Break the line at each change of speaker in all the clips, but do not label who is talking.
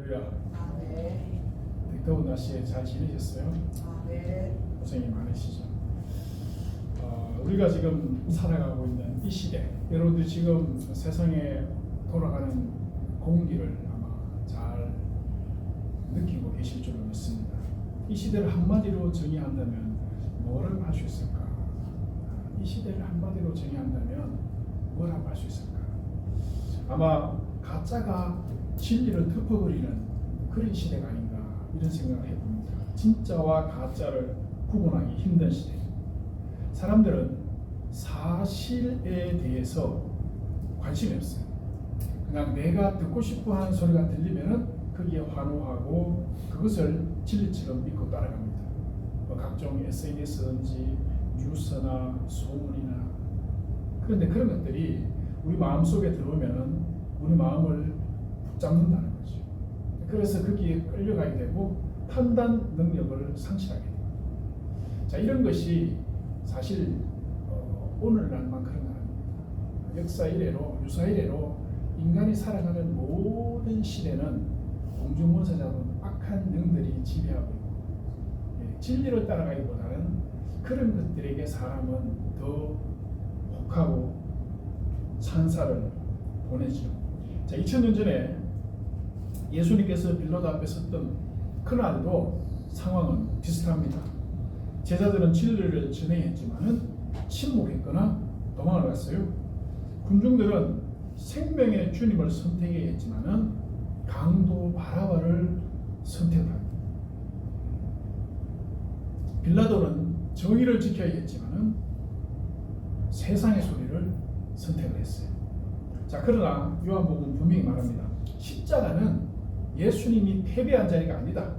할렐루야.
네.
더운 날씨에 잘 지내셨어요?
네.
고생이 많으시죠? 우리가 지금 살아가고 있는 이 시대, 여러분들 지금 세상에 돌아가는 공기를 아마 잘 느끼고 계실 줄로 믿습니다. 이 시대를 한마디로 정의한다면 뭐라고 할 수 있을까? 이 시대를 한마디로 정의한다면 뭐라고 할 수 있을까? 아마 가짜가 진리를 덮어버리는 그런 시대가 아닌가 이런 생각을 해봅니다. 진짜와 가짜를 구분하기 힘든 시대. 사람들은 사실에 대해서 관심이 없어요. 그냥 내가 듣고 싶어하는 소리가 들리면은 거기에 환호하고 그것을 진리처럼 믿고 따라갑니다. 각종 SNS든지 뉴스나 소문이나. 그런데 그런 것들이 우리 마음속에 들어오면은 우리 마음을 붙잡는다는 거죠. 그래서 거기에 끌려가게 되고 판단 능력을 상실하게 됩니다. 자, 이런 것이 사실 오늘날만 그런 건 아닙니다. 역사 이래로 유사 이래로 인간이 살아가는 모든 시대는 공중문사자는 악한 영들이 지배하고 있고, 진리를 따라가기보다는 그런 것들에게 사람은 더 혹하고 찬사를 보내죠. 자, 2000년 전에 예수님께서 빌라도 앞에 섰던 그날도 상황은 비슷합니다. 제자들은 진리를 전해야 했지만은 침묵했거나 도망을 갔어요. 군중들은 생명의 주님을 선택해야 했지만은 강도 바라바를 선택을 합니다. 빌라도는 정의를 지켜야 했지만은 세상의 소리를 선택을 했어요. 자, 그러나 요한복음은 분명히 말합니다. 십자가는 예수님이 패배한 자리가 아니다.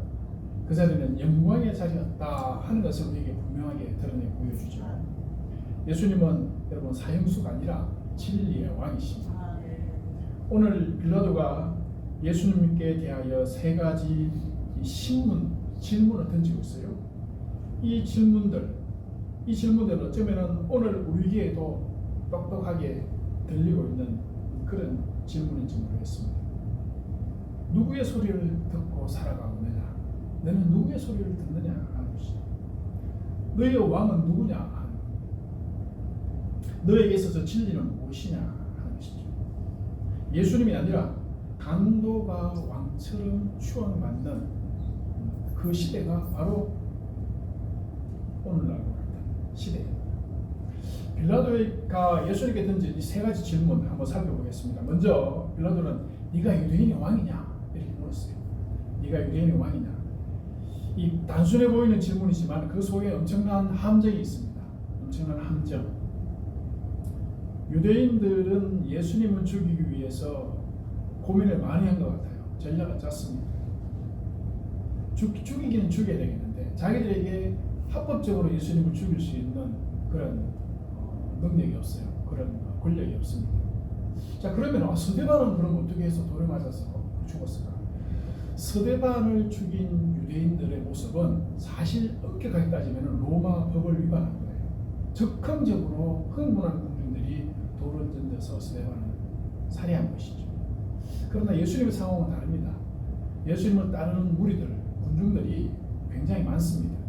그 자리는 영광의 자리였다 하는 것을 우리에게 분명하게 드러내 보여주죠. 예수님은 여러분 사형수가 아니라 진리의 왕이십니다. 오늘 빌라도가 예수님께 대하여 세 가지 질문을 던지고 있어요. 이 질문들은 어쩌면 오늘 우리에게도 똑똑하게 들리고 있는 그런 질문인지 모르겠습니다. 누구의 소리를 듣고 살아가느냐? 너는 누구의 소리를 듣느냐 하는 것이죠. 너의 왕은 누구냐 하는 것. 너에게 있어서 진리는 무엇이냐 하는 것이죠. 예수님이 아니라 강도가 왕처럼 추앙받는 그 시대가 바로 오늘날과 같은 시대입니다. 빌라도가 예수님께 던진 이 세 가지 질문 한번 살펴보겠습니다. 먼저 빌라도는 네가 유대인의 왕이냐? 이렇게 물었어요. 네가 유대인의 왕이냐? 이 단순해 보이는 질문이지만 그 속에 엄청난 함정이 있습니다. 엄청난 함정. 유대인들은 예수님을 죽이기 위해서 고민을 많이 한 것 같아요. 전략은 짰습니다. 죽이기는 죽여야 되겠는데 자기들에게 합법적으로 예수님을 죽일 수 있는 그런 능력이 없어요. 그런 권력이 없습니다. 자, 그러면 서대반은 그럼 어떻게 해서 돌에 맞아서 죽었을까? 서대반을 죽인 유대인들의 모습은 사실 엄격하게 따지면 로마 법을 위반한 거예요. 적극적으로 흥분한 군중들이 돌을 던져서 서대반을 살해한 것이죠. 그러나 예수님의 상황은 다릅니다. 예수님을 따르는 무리들, 군중들이 굉장히 많습니다.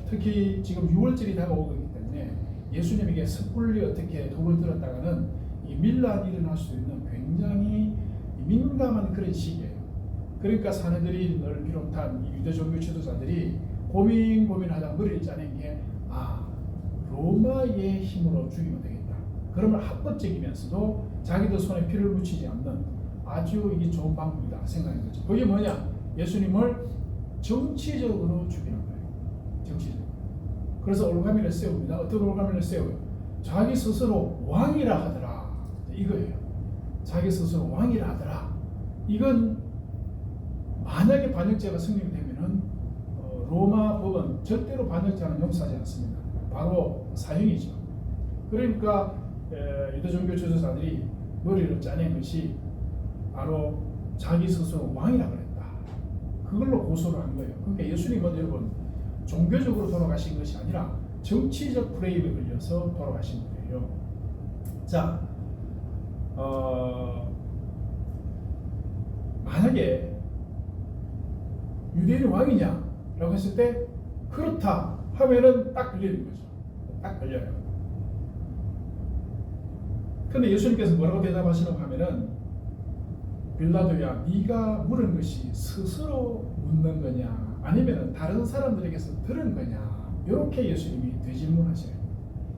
특히 지금 6월절이 다가오고 있기 때문에 예수님에게 섣불리 어떻게 돌을 들었다가는 이 밀란이 일어날 수 있는 굉장히 민감한 그런 시기예요. 그러니까 사내들인을 비롯한 유대 종교 지도자들이 고민하다 머리를 짜낸 게 로마의 힘으로 죽이면 되겠다. 그러면 합법적이면서도 자기들 손에 피를 묻히지 않는 아주 이게 좋은 방법이다 생각한 거죠. 그게 뭐냐? 예수님을 정치적으로 죽이는 거예요. 정치적으로. 그래서 올가미를 세웁니다. 어떤 올가미를 세워요? 자기 스스로 왕이라 하더라. 이거예요. 자기 스스로 왕이라 하더라. 이건 만약에 반역죄가 성립이 되면은 로마 법은 절대로 반역죄는 용서하지 않습니다. 바로 사형이죠. 그러니까 유대 종교 지도자들이 머리를 짜낸 것이 바로 자기 스스로 왕이라 그랬다. 그걸로 고소를 한 거예요. 그러니까 예수님은 여러분 종교적으로 돌아가신 것이 아니라 정치적 프레임에 걸려서 돌아가신 거예요. 자, 만약에 유대인이 왕이냐? 라고 했을 때 그렇다 하면은 딱 걸리는 거죠. 딱 걸려요. 근데 예수님께서 뭐라고 대답하시려고 하면은 빌라도야, 네가 물은 것이 스스로 묻는 거냐 아니면은 다른 사람들에게서 들은 거냐, 이렇게 예수님이 되질문하셔요.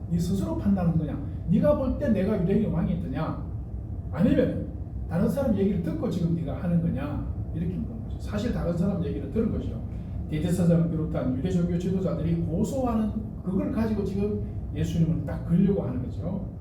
네 스스로 판단하는 거냐, 네가 볼 때 내가 유대인의 왕이 있더냐, 아니면 다른 사람 얘기를 듣고 지금 네가 하는 거냐, 이렇게 물은 거죠. 사실 다른 사람 얘기를 들은 거죠. 대제사장을 비롯한 유대종교 지도자들이 고소하는 그걸 가지고 지금 예수님을 딱 걸려고 하는 거죠.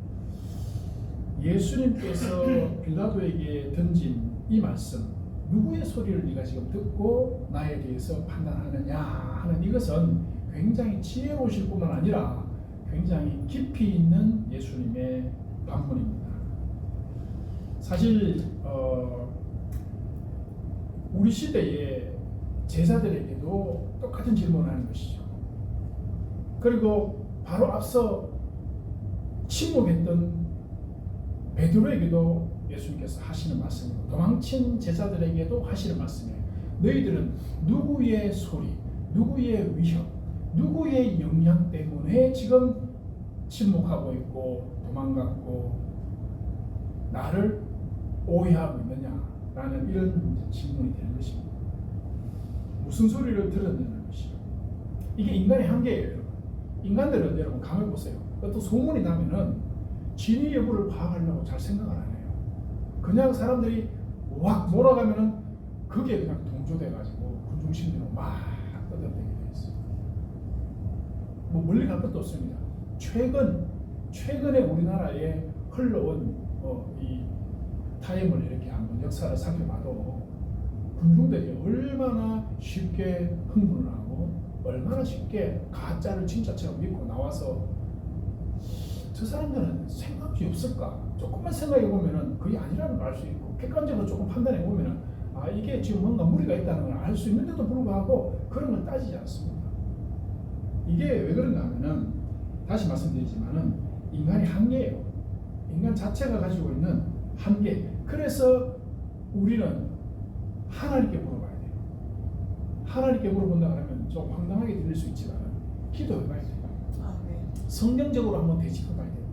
예수님께서 빌라도에게 던진 이 말씀, 누구의 소리를 네가 지금 듣고 나에 대해서 판단하느냐 하는 이것은 굉장히 지혜로우실 뿐만 아니라 굉장히 깊이 있는 예수님의 반문입니다. 사실 우리 시대의 제자들에게도 똑같은 질문을 하는 것이죠. 그리고 바로 앞서 침묵했던 베드로에게도 예수님께서 하시는 말씀이고, 도망친 제자들에게도 하시는 말씀이에요. 너희들은 누구의 소리, 누구의 위협, 누구의 영향 때문에 지금 침묵하고 있고 도망갔고 나를 오해하고 있느냐라는 이런 질문이 되는 것입니다. 무슨 소리를 들었느냐는 것이죠. 이게 인간의 한계예요, 여러분. 인간들은 여러분 가만히 보세요. 어떤 소문이 나면은 진위 여부를 파악하려고 잘 생각을 안 해요. 그냥 사람들이 확 몰아가면은 그게 그냥 동조돼가지고 군중심리로 막 떠들어대게 돼 있어요. 뭐 멀리 갈 것도 없습니다. 최근에 우리나라에 흘러온 이 타임을 이렇게 한번 역사를 살펴봐도 군중들이 얼마나 쉽게 흥분을 하고 얼마나 쉽게 가짜를 진짜처럼 믿고 나와서, 저 사람들은 생각이 없을까? 조금만 생각해 보면은 그게 아니라는 걸 알 수 있고, 객관적으로 조금 판단해 보면은 아, 이게 지금 뭔가 무리가 있다는 걸 알 수 있는데도 불구하고 그런 걸 따지지 않습니다. 이게 왜 그런가 하면은, 다시 말씀드리지만은 인간의 한계예요. 인간 자체가 가지고 있는 한계. 그래서 우리는 하나님께 물어봐야 돼요. 하나님께 물어본다 그러면 좀 황당하게 들릴 수 있지만 기도해봐야 돼요. 성경적으로 한번 되짚어봐야 돼요.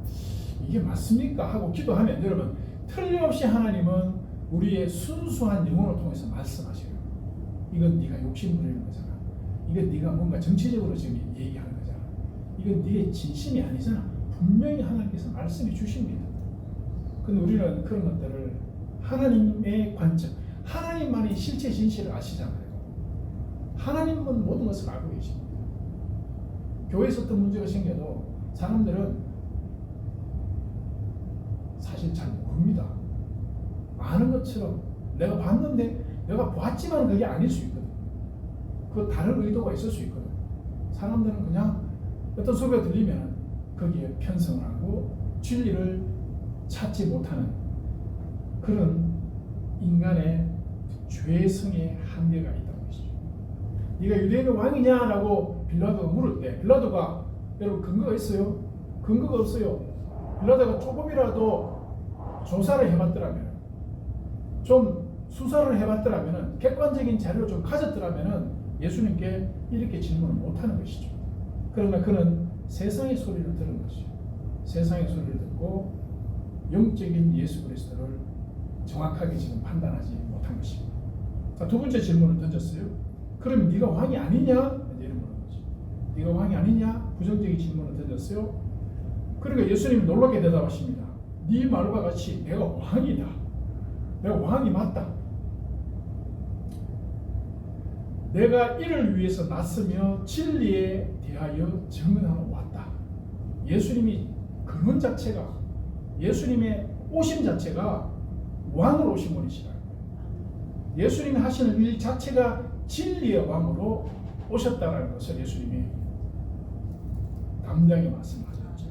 이게 맞습니까? 하고 기도하면 여러분 틀림없이 하나님은 우리의 순수한 영혼을 통해서 말씀하셔요. 이건 네가 욕심 부리는 거잖아. 이건 네가 뭔가 정치적으로 지금 얘기하는 거잖아. 이건 네의 진심이 아니잖아. 분명히 하나님께서 말씀해 주십니다. 근데 우리는 그런 것들을 하나님의 관점, 하나님만이 실체 진실을 아시잖아요. 하나님은 모든 것을 알고 계십니다. 교회에서 어떤 문제가 생겨도 사람들은 사실 잘 모릅니다. 아는 것처럼 내가 봤는데, 내가 봤지만 그게 아닐 수 있거든. 그 다른 의도가 있을 수 있거든. 사람들은 그냥 어떤 소리가 들리면 거기에 편성을 하고 진리를 찾지 못하는 그런 인간의 죄성의 한계가 있다는 것이죠. 네가 유대인의 왕이냐라고 빌라도가 물을 때, 빌라도가 여러분 근거가 있어요? 근거가 없어요. 빌라도가 조금이라도 조사를 해봤더라면, 좀 수사를 해봤더라면, 객관적인 자료를 좀 가졌더라면 예수님께 이렇게 질문을 못하는 것이죠. 그러나 그는 세상의 소리를 들은 것이죠. 세상의 소리를 듣고 영적인 예수 그리스도를 정확하게 지금 판단하지 못한 것입니다. 자, 두 번째 질문을 던졌어요. 그럼 네가 왕이 아니냐? 이런 거죠. 네가 왕이 아니냐? 부정적인 질문을 던졌어요. 그러니까 예수님이 놀랍게 대답하십니다. 네 말과 같이 내가 왕이다. 내가 왕이 맞다. 내가 이를 위해서 났으며 진리에 대하여 증언하러 왔다. 예수님이 근원 자체가, 예수님의 오심 자체가 왕으로 오신 분이시다. 예수님이 하시는 일 자체가 진리의 왕으로 오셨다는 것을 예수님이 담대하게 말씀하셨죠.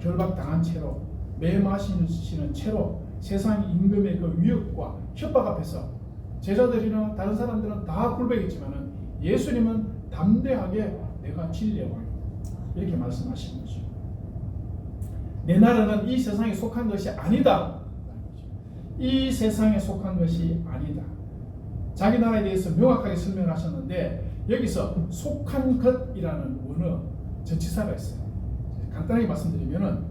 결박당한 채로, 매마시는 채로 세상 임금의 그 위협과 협박 앞에서 제자들이나 다른 사람들은 다 굴복했지만은 예수님은 담대하게 내가 진리의 왕이다, 이렇게 말씀하신 거죠. 내 나라는 이 세상에 속한 것이 아니다. 이 세상에 속한 것이 아니다. 자기 나라에 대해서 명확하게 설명하셨는데 여기서 속한 것이라는 원어 전치사가 있어요. 간단하게 말씀드리면은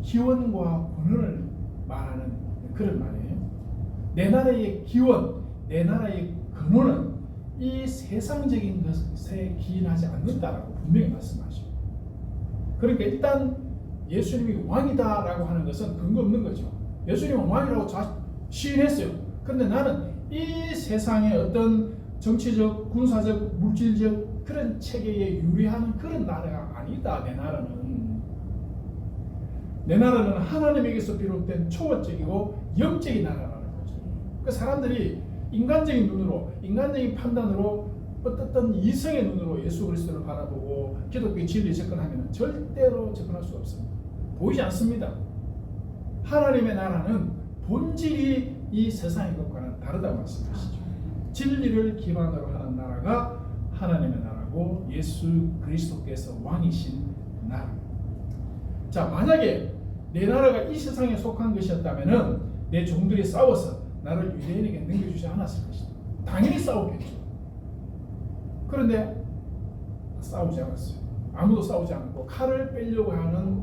기원과 권한을 말하는 그런 말이에요. 내 나라의 기원, 내 나라의 근원은 이 세상적인 것에 기인하지 않는다라고 분명히 말씀하시고, 그러니까 일단 예수님이 왕이다라고 하는 것은 근거 없는 거죠. 예수님은 왕이라고 시인했어요. 그런데 나는 이 세상의 어떤 정치적, 군사적, 물질적 그런 체계에 유리한 그런 나라가 아니다. 내 나라는 하나님에게서 비롯된 초월적이고 영적인 나라라는 거죠. 그 사람들이 인간적인 눈으로, 인간적인 판단으로 어떤 이성의 눈으로 예수 그리스도를 바라보고 기독교의 진리에 접근하면 절대로 접근할 수가 없습니다. 보이지 않습니다. 하나님의 나라는 본질이 이 세상의 것과는 다르다고 말씀하시죠. 진리를 기반으로 하는 나라가 하나님의 나라고 예수 그리스도께서 왕이신 나라. 자, 만약에 내 나라가 이 세상에 속한 것이었다면은 내 종들이 싸워서 나를 유대인에게 넘겨주지 않았을 것이다. 당연히 싸우겠죠. 그런데 싸우지 않았어요. 아무도 싸우지 않고 칼을 빼려고 하는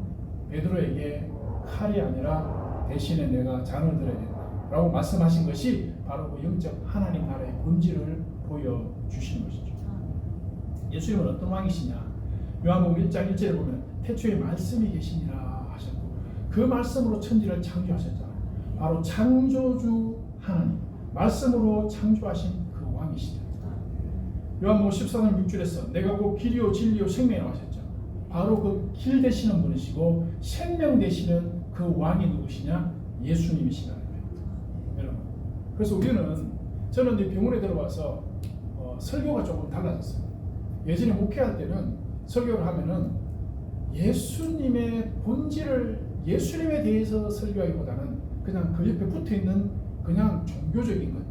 베드로에게 칼이 아니라 대신에 내가 잔을 들어야겠다라고 말씀하신 것이 바로 그 영적 하나님 나라의 본질을 보여주신 것이죠. 예수님은 어떤 왕이시냐? 요한복음 1장 1절에 보면 태초에 말씀이 계시니라 하셨고 그 말씀으로 천지를 창조하셨잖아요. 바로 창조주 하나님, 말씀으로 창조하신 그 왕이시다. 요한복음 14장 6절에서 내가 곧 길이요 진리요 생명이라고 하셨죠. 바로 그 길 되시는 분이시고 생명 되시는 그 왕이 누구시냐? 예수님이시라는 거예요. 여러분, 그래서 저는 이제 병원에 들어와서 설교가 조금 달라졌어요. 예전에 목회할 때는 설교를 하면은 예수님의 본질을, 예수님에 대해서 설교하기보다는 그냥 그 옆에 붙어있는 그냥 종교적인 것들,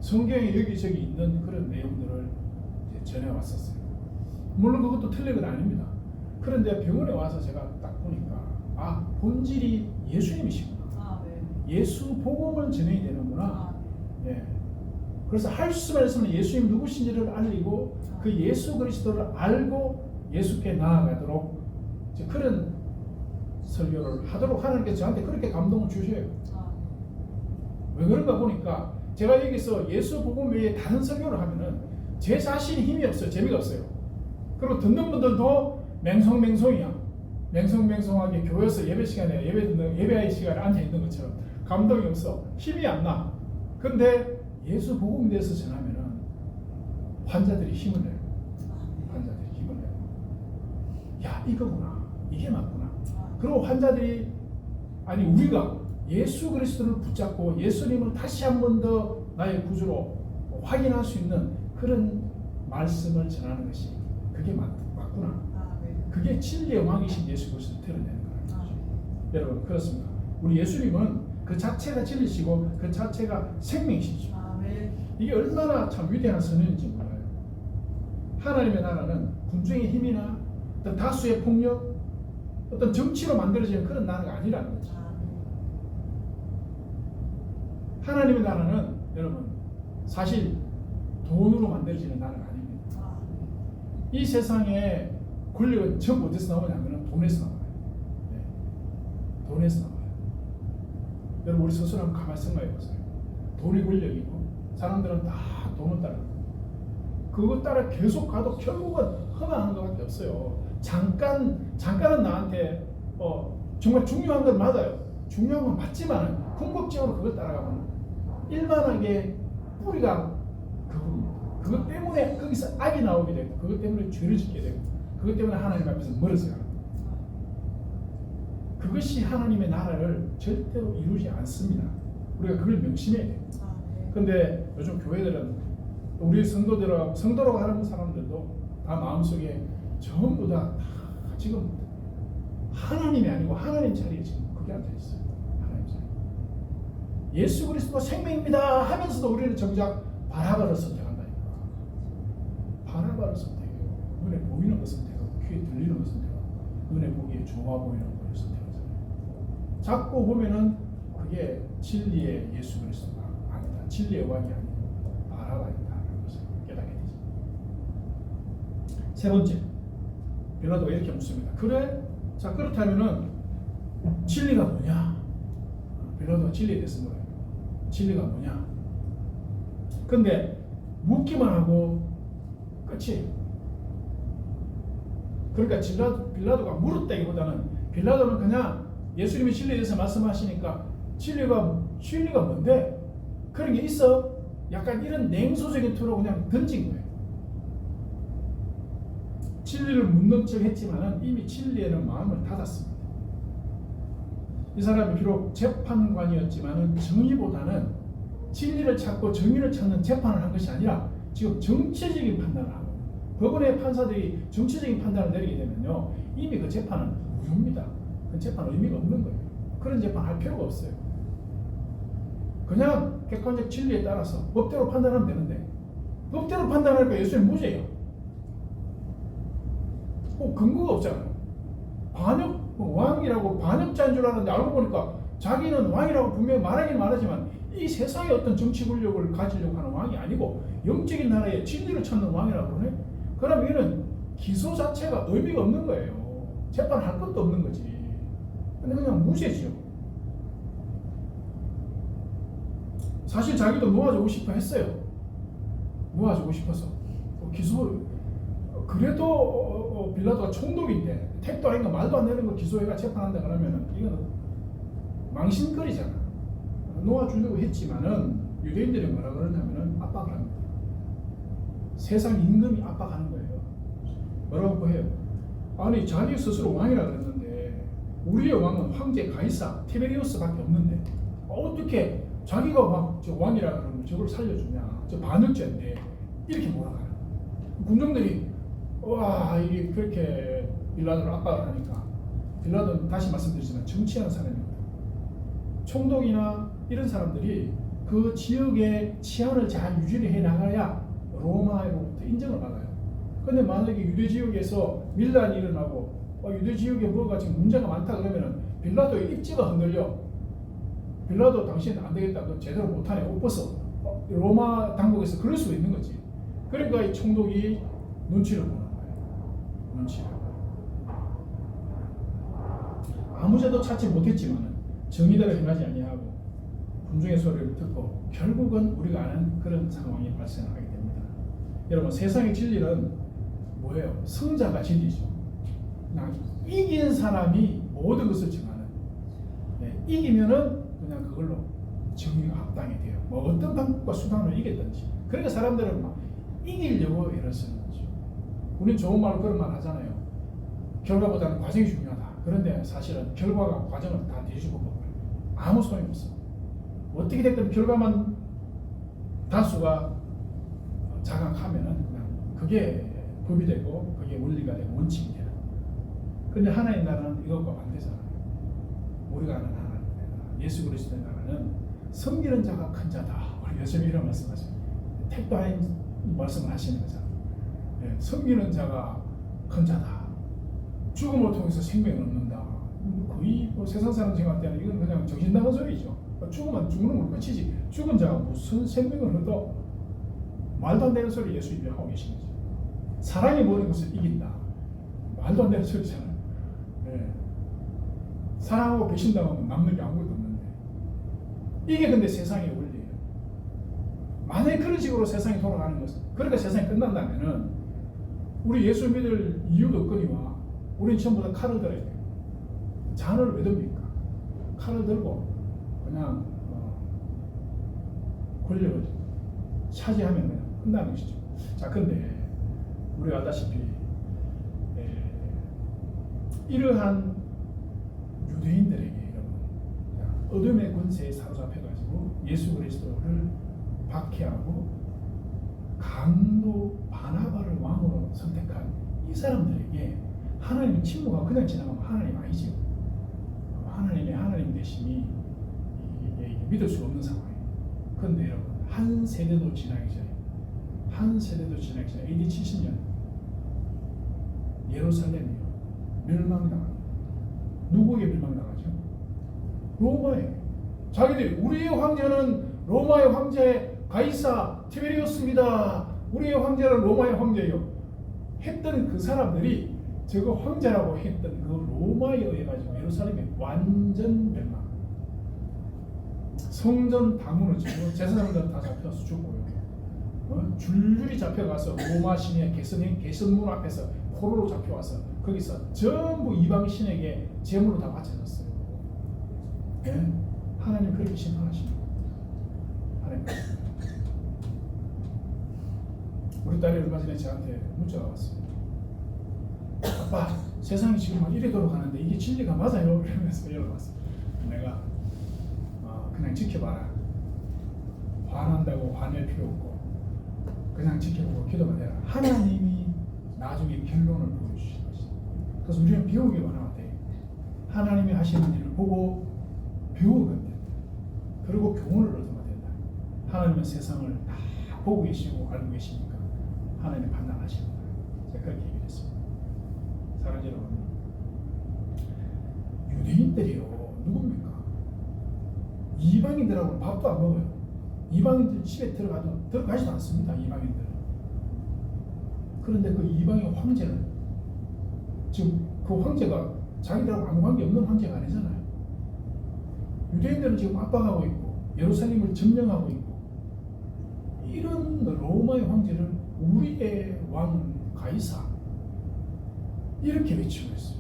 성경에 여기저기 있는 그런 내용들을 전해왔었어요. 물론 그것도 틀린 건 아닙니다. 그런데 병원에 와서 제가 딱 보니까 본질이 예수님이시구나. 예수 복음을 전해야 되는구나. 그래서 할 수만 있으면 예수님 누구신지를 알리고 그 예수 그리스도를 알고 예수께 나아가도록 그런 설교를 하도록 하나님께서 저한테 그렇게 감동을 주셔요. 왜 그런가 보니까 제가 여기서 예수 복음 외에 다른 설교를 하면은 제 자신이 힘이 없어요. 재미가 없어요. 그리고 듣는 분들도 맹성맹성이야. 맹성맹성하게 교회에서 예배 시간에 예배의 시간에 앉아 있는 것처럼 감동이 없어. 힘이 안 나. 근데 예수 복음에 대해서 전하면은 환자들이 힘을 내요. 환자들이 힘을 내요. 야, 이거구나. 이게 맞구나. 그리고 환자들이, 아니 우리가 예수 그리스도를 붙잡고 예수님을 다시 한 번 더 나의 구주로 확인할 수 있는 그런 말씀을 전하는 것이 그게 맞구나. 그게 진리의 왕이신 예수 그리스도를 드러내는 거예요. 여러분, 그렇습니다. 우리 예수님은 그 자체가 진리시고 그 자체가 생명이시죠. 이게 얼마나 참 위대한 선언인지 몰라요. 하나님의 나라는 군중의 힘이나 어떤 다수의 폭력, 어떤 정치로 만들어지는 그런 나라가 아니라는 거죠. 하나님의 나라는 여러분 사실 돈으로 만들어지는 나라가 아닙니다. 이 세상에 권력은 전부 어디서 나오냐면 돈에서 나와요. 돈에서 나와요. 여러분, 우리 스스로 한번 가만히 생각해 보세요. 돈이 권력이고 사람들은 다 돈을 따라 그것 따라 계속 가도 결국은 허망한 것밖에 없어요. 잠깐은 나한테 정말 중요한 건 맞아요. 중요한 건 맞지만 궁극적으로 그걸 따라가면 일만하게 뿌리가 그겁니다. 그것 때문에 거기서 악이 나오게 되고 그것 때문에 죄를 짓게 되고 그것 때문에 하나님 앞에서 멀어져요. 그것이 하나님의 나라를 절대로 이루지 않습니다. 우리가 그걸 명심해야 돼요. 근데 요즘 교회들은 우리 성도라고 하는 사람들도 다 마음속에 전부 다 지금 하나님이 아니고 하나님 자리에 지금 그게 앉아있어요. 하나님 자리. 예수 그리스도가 생명입니다 하면서도 우리는 정작 바라바를 선택한다니까. 바라바를 선택해요. 눈에 보이는 것 선택하고 귀에 들리는 것 선택하고 눈에 보기에 좋아 보이는 걸 선택하잖아요. 자꾸 보면은 그게 진리의 예수 그리스도가 아니다. 진리의 왕이 아니다. 살아가야 된다는 것을 깨닫게 되죠. 세 번째, 빌라도가 이렇게 묻습니다. 그래? 자, 그렇다면은 진리가 뭐냐? 빌라도가 진리에 대해서 물어요. 진리가 뭐냐? 근데 묻기만 하고 끝이. 그러니까 빌라도가 물었다기보다는 빌라도는 그냥 예수님이 진리에 대해서 말씀하시니까 진리가 뭔데? 그런 게 있어? 약간 이런 냉소적인 투로 그냥 던진 거예요. 진리를 묻는 척 했지만은 이미 진리에는 마음을 닫았습니다. 이 사람이 비록 재판관이었지만은 정의보다는 진리를 찾고 정의를 찾는 재판을 한 것이 아니라 지금 정치적인 판단을 하고, 법원의 판사들이 정치적인 판단을 내리게 되면요, 이미 그 재판은 무효입니다. 그 재판은 의미가 없는 거예요. 그런 재판 할 필요가 없어요. 그냥 객관적 진리에 따라서 법대로 판단하면 되는데, 법대로 판단하니까 예수님 무죄예요. 근거가 없잖아요. 왕이라고 반역자인 줄 알았는데 알고 보니까 자기는 왕이라고 분명히 말하긴 말하지만 이 세상의 어떤 정치 권력을 가지려고 하는 왕이 아니고 영적인 나라의 진리를 찾는 왕이라고 그러네. 그럼 이거는 기소 자체가 의미가 없는 거예요. 재판할 것도 없는 거지. 근데 그냥 무죄지요. 사실 자기도 놓아주고 싶어 했어요. 놓아주고 싶어서 기소. 그래도 빌라도가 총독인데 택도 아닌 거 말도 안 되는 거 기소해가 재판한다 그러면은 이거는 망신거리잖아. 놓아주려고 했지만은 유대인들이 뭐라 그러냐면은 압박을 합니다. 세상 임금이 압박하는 거예요. 뭐라고 해요? 아니 자기 스스로 왕이라 그랬는데 우리의 왕은 황제 가이사 티베리우스밖에 없는데 어떻게 자기가 왕이라 그러면 저걸 살려주냐? 저 반역죄인데 이렇게 몰아가요. 군중들이 와 이게 그렇게 빌라도를 압박을 하니까 빌라도는 다시 말씀드리지만 정치하는 사람입니다. 총독이나 이런 사람들이 그 지역의 치안을 잘 유지를 해 나가야 로마로부터 인정을 받아요. 근데 만약에 유대 지역에서 밀란이 일어나고 유대 지역에 뭐가 지금 문제가 많다 그러면은 빌라도의 입지가 흔들려. 빌라도 당신은 안 되겠다. 너 제대로 못하네. 옷 벗어. 로마 당국에서 그럴 수 있는 거지. 그러니까 이 총독이 눈치를 보는 거예요. 눈치를. 아무 죄도 찾지 못했지만 정의대로 행하지 아니하고 군중의 소리를 듣고 결국은 우리가 아는 그런 상황이 발생하게 됩니다. 여러분 세상의 진리는 뭐예요? 승자가 진리죠. 이긴 사람이 모든 것을 정하는. 이기면은 그냥 그걸로 정의가 합당이 돼요. 뭐 어떤 방법과 수단으로 이겼든지. 그러니까 사람들은 막 이기려고 애를 쓰는 거죠. 우리는 좋은 말로 그런 말 하잖아요. 결과보다는 과정이 중요하다. 그런데 사실은 결과가 과정을 다 뒤집어 버려요. 아무 소용이 없어. 어떻게 됐든 결과만 다수가 장악하면은 그냥 그게 법이 되고 그게 원리가 되고 원칙이 되는 거예요. 근데 하나님 나라는 이것과 반대잖아요. 우리가 아는 하나님 나라, 예수 그리스도의 나라는 섬기는 자가 큰 자다. 우리 예수님이 이런 말씀하시죠. 택도 아닌 말씀을 하시는 거잖아요. 섬기는 자가 큰 자다. 죽음을 통해서 생명을 얻는다. 거의 세상 사람 생각 때는 이건 그냥 정신 나간 소리죠. 죽으면 죽는 걸 끝이지. 죽은 자가 무슨 생명을 얻어? 말도 안 되는 소리 예수님이 하고 계신 거죠. 사랑이 모든 것을 이긴다. 말도 안 되는 소리잖아요. 사랑하고 배신당하면 남는 게 아무것도 없는데 이게 근데 세상의 원리예요. 만약에 그런 식으로 세상이 돌아가는 것은 그러니까 세상이 끝난다면은 우리 예수 믿을 이유도 없거니와 우리는 전부 다 칼을 들어야 돼요. 잔을 왜 듭니까? 칼을 들고 그냥 권력을 차지하면 그냥 끝나는 것이죠. 자, 근데 우리가 알다시피 이러한 유대인들에게 어둠의 권세에 사로잡혀가지고 예수 그리스도를 박해하고 강도 바나바를 왕으로 선택한 이 사람들에게 하나님의 침묵하고 그냥 지나가면 하나님 아니죠. 하나님의 하나님 되심이 믿을 수 없는 상황이에요. 그런데 여러분 한 세대도 지나기 전에 AD 70년 예루살렘이요 멸망당합니다. 누구에게 멸망당하죠? 로마에. 자기들이 우리의 황제는 로마의 황제 가이사 티베리우스입니다. 우리의 황제는 로마의 황제요. 했던 그 사람들이 저거 황제라고 했던 그 로마에 의해 가지고 예루살렘이 완전 멸망. 성전 다문을 지고 제사장들 다 잡혀서 죽고요. 줄줄이 잡혀가서 로마 시내 개선문 앞에서 포로로 잡혀와서 거기서 전부 이방 신에게 제물로 다 바쳐졌어요. 네? 하나님 그렇게 심판하십니다. 하나님. 우리 딸이 얼마 전에 저한테 문자가 왔어요. 아빠, 세상이 지금 막 이래 돌아가는데 이게 진리가 맞아요? 이러면서 연락 왔어요. 내가 그냥 지켜봐라. 화난다고 화낼 필요 없고 그냥 지켜보고 기도만 해라. 하나님이 나중에 결론을 보여주실 것이다. 그래서 우리는 배우기만 하면 돼. 하나님이 하시는 일을 보고 배우면 된다. 그리고 교훈을 얻으면 된다. 하나님은 세상을 다 보고 계시고 알고 계시니까 하나님이 판단하십니다. 제가 그렇게 얘기를 했습니다. 사랑하는 여러분, 유대인들이요 누굽니까? 이방인들하고는 밥도 안 먹어요. 이방인들 집에 들어가지도 않습니다. 이방인들. 그런데 그 이방의 황제는 지금 그 황제가 자기들하고 아무 관계 없는 황제가 아니잖아요. 유대인들은 지금 압박하고 있고 예루살렘을 점령하고 있고 이런 로마의 황제를 우리의 왕 가이사 이렇게 외치고 있어요.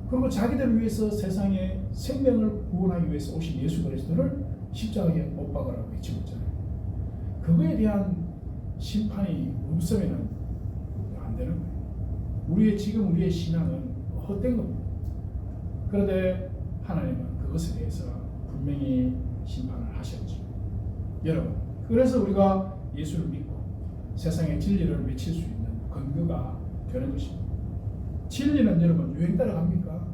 그리고 자기들을 위해서 세상의 생명을 구원하기 위해서 오신 예수 그리스도를 십자가에 못 박으라고 외치고 있잖아요. 그거에 대한 심판이 없으면 안 되는 거예요. 우리의 신앙은 헛된 겁니다. 그런데 하나님은 그것에 대해서 분명히 심판을 하셨죠. 여러분, 그래서 우리가 예수를 믿고 세상의 진리를 외칠 수 있는 근거가 되는 것입니다. 진리는 여러분 유행 따라갑니까?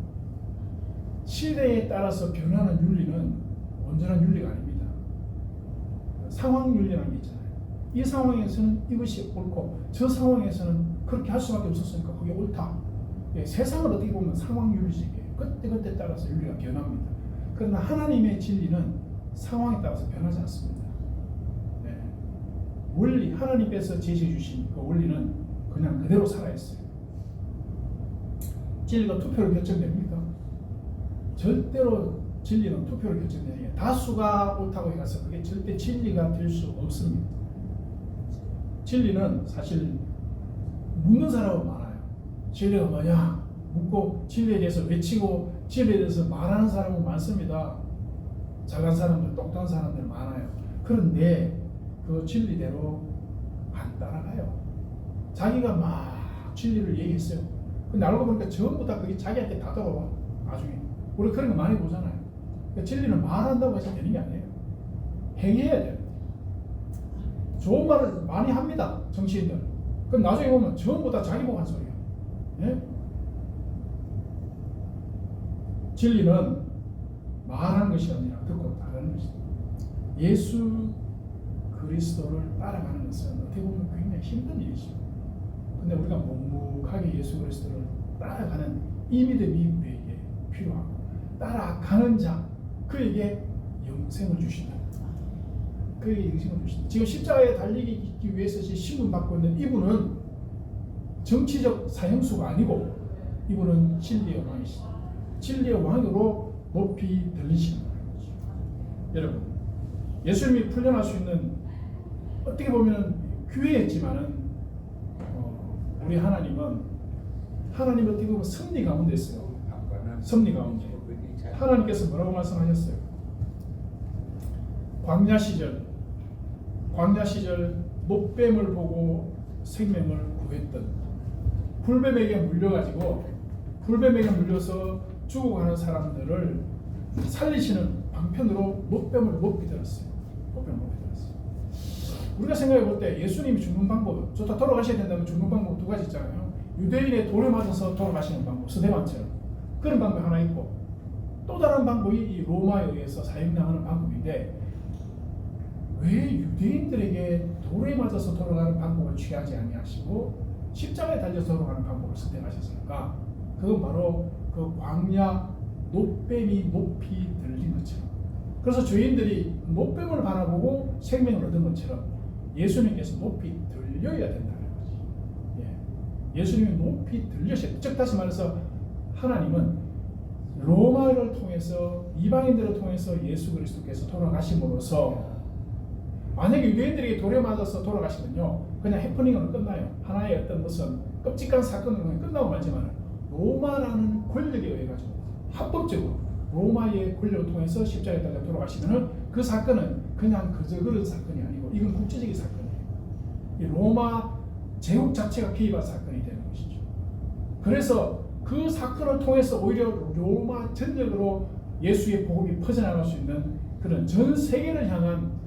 시대에 따라서 변하는 윤리는 온전한 윤리가 아닙니다. 상황 윤리라는 게 있잖아요. 이 상황에서는 이것이 옳고 저 상황에서는 그렇게 할 수밖에 없었으니까 그게 옳다. 예, 세상을 어떻게 보면 상황 윤리식이에요. 그때 따라서 윤리가 변합니다. 그러나 하나님의 진리는 상황에 따라서 변하지 않습니다. 네. 원리, 하나님께서 제시해 주신 그 원리는 그냥 그대로 살아있어요. 진리가 투표로 결정됩니까? 절대로 진리는 투표로 결정되는 게 다수가 옳다고 해서 그게 절대 진리가 될 수 없습니다. 진리는 사실 묻는 사람은 많아요. 진리가 뭐냐? 묻고 진리에 대해서 외치고 진리에 대해서 말하는 사람은 많습니다. 잘난 사람들, 똑똑한 사람들 많아요. 그런데 그 진리대로 안 따라가요. 자기가 막 진리를 얘기했어요. 근데 알고 보니까 전부 다 그게 자기한테 다 돌아와. 나중에 우리 그런 거 많이 보잖아요. 그러니까 진리는 말한다고 해서 되는 게 아니에요. 행해야 돼요. 좋은 말을 많이 합니다. 정치인들. 그럼 나중에 보면 전부 다 자기 보고 한 소리예요. 예? 진리는 말하는 것이 아니라 듣고 따르는 것이다. 예수 그리스도를 따라가는 것은 어떻게 보면 굉장히 힘든 일이죠. 근데 우리가 묵묵하게 예수 그리스도를 따라가는 이 믿음이 우리에게 필요하고 따라가는 자 그에게 영생을 주신다. 그에게 영생을 주신다. 지금 십자가에 달리기 위해서 신분받고 있는 이분은 정치적 사형수가 아니고 이분은 진리의 왕이시다. 진리의 왕으로 높이 들리시는 거죠. 여러분, 예수님이 풀려날 수 있는 어떻게 보면 기회였지만은 우리 하나님은 어떻게 보면 섭리 가운데 있어요. 섭리 가운데 하나님께서 뭐라고 말씀하셨어요? 광야 시절 노뱀을 보고 생명을 구했던 불뱀에게 물려서 죽어가는 사람들을 살리시는 방편으로 노뱀을 높이 들었어요. 우리가 생각해 볼 때 예수님이 죽는 방법, 다 돌아가셔야 된다면 죽는 방법 두 가지 있잖아요. 유대인의 돌에 맞아서 돌아가시는 방법, 스데반처럼 그런 방법이 하나 있고 또 다른 방법이 이 로마에 의해서 사형당하는 방법인데 왜 유대인들에게 돌에 맞아서 돌아가는 방법을 취하지 아니하시고 십자가에 달려서 돌아가는 방법을 선택하셨을까? 그건 바로 그 광야 노뱀이 높이 들린 것처럼 그래서 죄인들이 노뱀을 바라보고 생명을 얻은 것처럼 예수님께서 높이 들려야 된다는 거지. 예수님이 높이 들려셔야 돼. 즉 다시 말해서 하나님은 로마를 통해서 이방인들을 통해서 예수 그리스도께서 돌아가심으로써 만약에 유대인들에게 돌에 맞아서 돌아가시면요 그냥 해프닝으로 끝나요. 하나의 어떤 무슨 끔찍한 사건으로 그냥 끝나고 말지만 로마라는 권력에 의해 가지고 합법적으로 로마의 권력을 통해서 십자가에 달려 돌아가시면은 그 사건은 그냥 그런 사건이 아니고 이건 국제적인 사건이에요. 이 로마 제국 자체가 개입한 사건이 되는 것이죠. 그래서 그 사건을 통해서 오히려 로마 전역으로 예수의 복음이 퍼져나갈 수 있는 그런 전 세계를 향한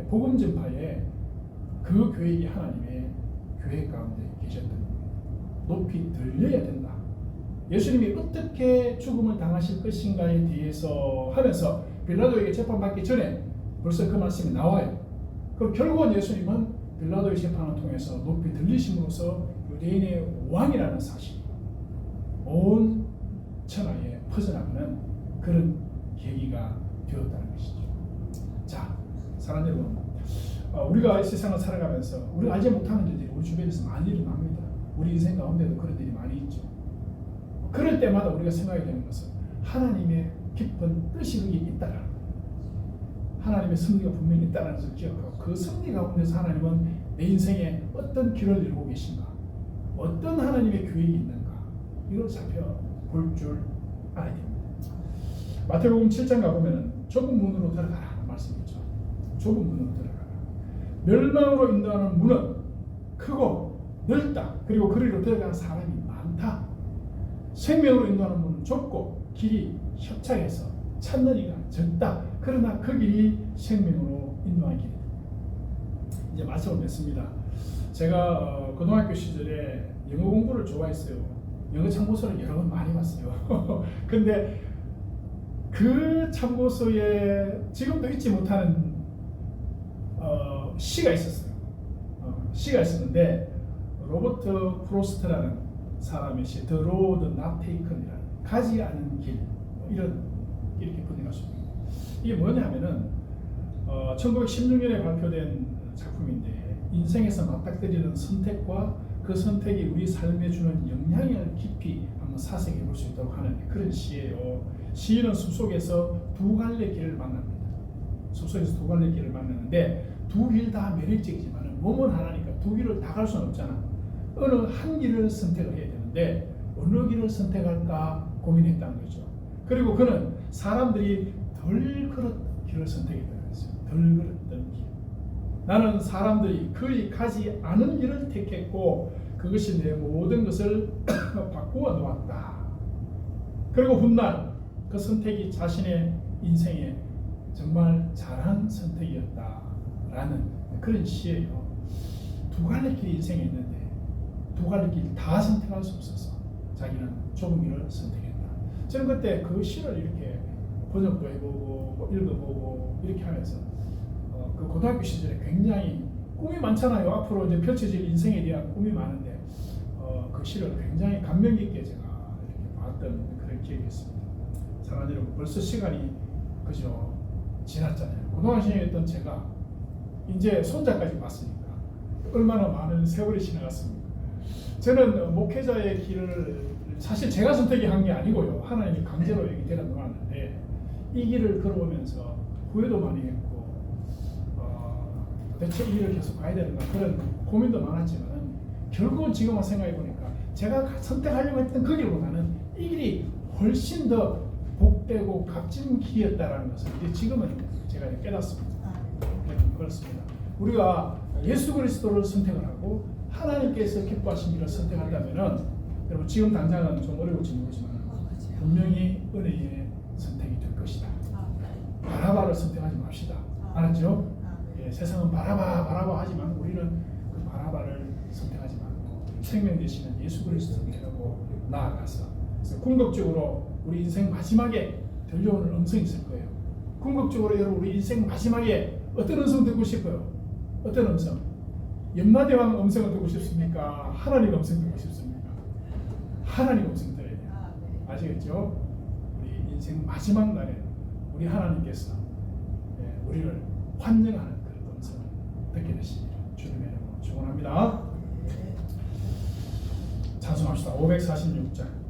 복음 전파에 그 계획이 하나님의 계획 가운데 계셨던 겁니다. 높이 들려야 된다. 예수님이 어떻게 죽음을 당하실 것인가에 대해서 하면서 빌라도에게 재판받기 전에 벌써 그 말씀이 나와요. 그럼 결국은 예수님은 빌라도의 재판을 통해서 높이 들리심으로써 유대인의 왕이라는 사실이 온 천하에 퍼져나가는 그런 계기가 되었다는 것이죠. 자, 사랑하는 여러분, 우리가 이 세상을 살아가면서 우리가 알지 못하는 일들이 우리 주변에서 많이 일어납니다. 우리 인생 가운데도 그런 일이 많이 있죠. 그럴 때마다 우리가 생각이 되는 것은 하나님의 깊은 뜻이 거기에 있다라는 거예요. 하나님의 섭리가 분명히 있다는 것을 기억하고 그 섭리 가운데서 하나님은 내 인생에 어떤 길을 이루고 계신가, 어떤 하나님의 계획이 있는가, 이걸 살펴볼 줄 알아야 됩니다. 마태복음 7장 가보면 좁은 문으로 들어가라 말씀이죠. 좁은 문으로 들어가라. 멸망으로 인도하는 문은 크고 넓다. 그리고 그리로 들어가는 사람이 많다. 생명으로 인도하는 문은 좁고 길이 협착해서 찾는 이가 적다. 그러나 그 길이 생명으로 인도하는 길이다. 이제 말씀을 맺습니다. 제가 고등학교 시절에 영어 공부를 좋아했어요. 영어 참고서를 여러 번 많이 봤어요. 근데 그 참고서에 지금도 잊지 못하는 시가 있었어요. 시가 있었는데 로버트 프로스트라는 사람의 시, The Road Not Taken이라는 가지 않은 길 이렇게 번역할 수 있습니다. 이게 뭐냐면은 1916년에 발표된 작품인데 인생에서 맞닥뜨리는 선택과 그 선택이 우리 삶에 주는 영향을 깊이 한번 사색해 볼 수 있다고 하는 그런 시예요. 시인은 숲속에서 두 갈래 길을 만납니다. 숲속에서 두 갈래 길을 만나는데 두 길 다 매력적이지만 몸은 하나니까 두 길을 다 갈 수는 없잖아. 어느 한 길을 선택을 해야 되는데 어느 길을 선택할까 고민했다는 거죠. 그리고 그는 사람들이 덜 걸었던 길을 선택했다는 거죠. 덜 걸었던 길. 나는 사람들이 거의 가지 않은 길을 택했고 그것이 내 모든 것을 바꾸어 놓았다. 그리고 훗날 그 선택이 자신의 인생에 정말 잘한 선택이었다라는 그런 시예요. 두 갈래 길이 인생에 있는데 두 갈래 길 다 선택할 수 없어서 자기는 좁은 길을 선택했다. 저는 그때 그 시를 이렇게 번역도 해보고 읽어보고 이렇게 하면서 그 고등학교 시절에 굉장히 꿈이 많잖아요. 앞으로 이제 펼쳐질 인생에 대한 꿈이 많은데 그 시를 굉장히 감명 깊게 제가 이렇게 봤던 그런 기억이 있습니다. 사랑하는 여러분, 벌써 시간이 그죠 지났잖아요. 고등학생이었던 제가 이제 손자까지 봤으니까 얼마나 많은 세월이 지나갔습니까? 저는 목회자의 길을 사실 제가 선택한 게 아니고요. 하나님이 강제로 여기 데려 놓았는데 이 길을 걸어오면서 후회도 많이 했고 대체 이 길을 계속 가야 되는가 그런 고민도 많았지만 결국은 지금만 생각해 보니까 제가 선택하려고 했던 그 길보다는 이 길이 훨씬 더 복되고 값진 길이었다라는 것을 이제 지금은 제가 깨닫습니다. 그렇습니다. 우리가 예수 그리스도를 선택을 하고 하나님께서 기뻐하신 길을 선택한다면은 여러분 지금 당장은 좀 어려울지 모르지만 분명히 은혜의 선택이 될 것이다. 바라바를 선택하지 맙시다. 알았죠? 예, 세상은 바라바 하지만 우리는 그 바라바를 선택하지 말고 생명 되시는 예수 그리스도를 선택하고 나아가서 그래서 궁극적으로 우리 인생 마지막에 들려오는 음성이 있을 거예요. 궁극적으로 여러분 우리 인생 마지막에 어떤 음성 듣고 싶어요? 어떤 음성? 염라대왕 음성을 듣고 싶습니까? 하나님 음성 듣고 싶습니까? 하나님 음성 들어야 돼요. 아시겠죠? 우리 인생 마지막 날에 우리 하나님께서 우리를 환영하는 그런 음성을 듣게 되시기를 주님의 이름으로 축원합니다.
네.
찬송합시다. 546장.